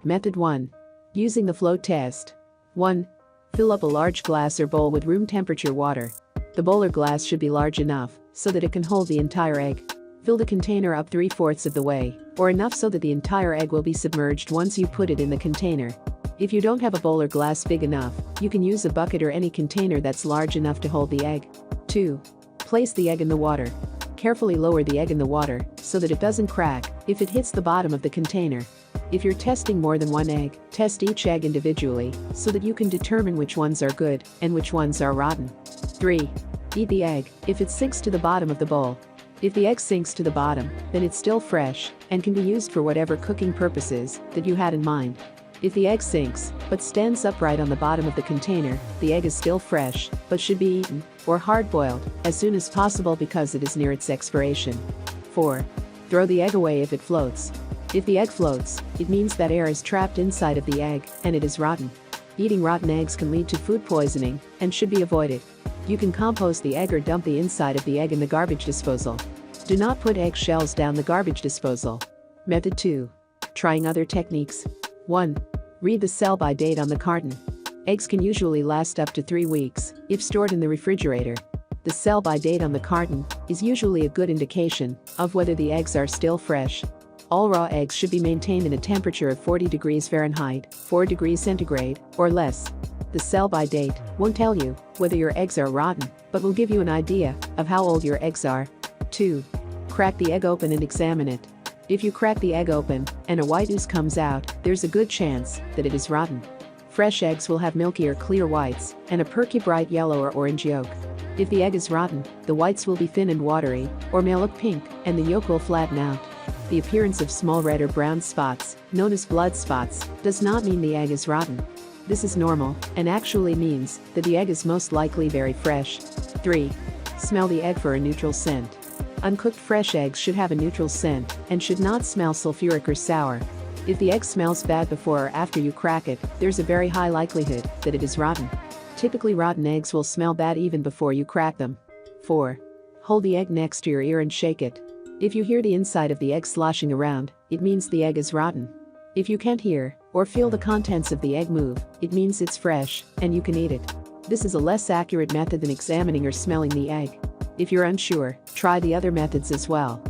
Method 1. Using the float test. 1. Fill up a large glass or bowl with room temperature water. The bowl or glass should be large enough so that it can hold the entire egg. Fill the container up 3/4 of the way, or enough so that the entire egg will be submerged once you put it in the container. If you don't have a bowl or glass big enough, you can use a bucket or any container that's large enough to hold the egg. 2. Place the egg in the water. Carefully lower the egg in the water so that it doesn't crack if it hits the bottom of the container. If you're testing more than one egg, test each egg individually so that you can determine which ones are good and which ones are rotten. 3. Eat the egg if it sinks to the bottom of the bowl. If the egg sinks to the bottom, then it's still fresh and can be used for whatever cooking purposes that you had in mind. If the egg sinks but stands upright on the bottom of the container, the egg is still fresh but should be eaten or hard-boiled as soon as possible because it is near its expiration. 4. Throw the egg away if it floats. If the egg floats, it means that air is trapped inside of the egg and it is rotten. Eating rotten eggs can lead to food poisoning and should be avoided. You can compost the egg or dump the inside of the egg in the garbage disposal. Do not put egg shells down the garbage disposal. Method 2. Trying other techniques. 1. Read the sell-by date on the carton. Eggs can usually last up to 3 weeks if stored in the refrigerator. The sell-by date on the carton is usually a good indication of whether the eggs are still fresh. All raw eggs should be maintained in a temperature of 40 degrees Fahrenheit, 4 degrees centigrade, or less. The sell-by date won't tell you whether your eggs are rotten, but will give you an idea of how old your eggs are. 2. Crack the egg open and examine it. If you crack the egg open and a white ooze comes out, there's a good chance that it is rotten. Fresh eggs will have milky or clear whites and a perky bright yellow or orange yolk. If the egg is rotten, the whites will be thin and watery, or may look pink, and the yolk will flatten out. The appearance of small red or brown spots, known as blood spots, does not mean the egg is rotten. This is normal and actually means that the egg is most likely very fresh. 3. Smell the egg for a neutral scent. Uncooked fresh eggs should have a neutral scent and should not smell sulfuric or sour. If the egg smells bad before or after you crack it, there's a very high likelihood that it is rotten. Typically, rotten eggs will smell bad even before you crack them. 4. Hold the egg next to your ear and shake it. If you hear the inside of the egg sloshing around, it means the egg is rotten. If you can't hear or feel the contents of the egg move, it means it's fresh and you can eat it. This is a less accurate method than examining or smelling the egg. If you're unsure, try the other methods as well.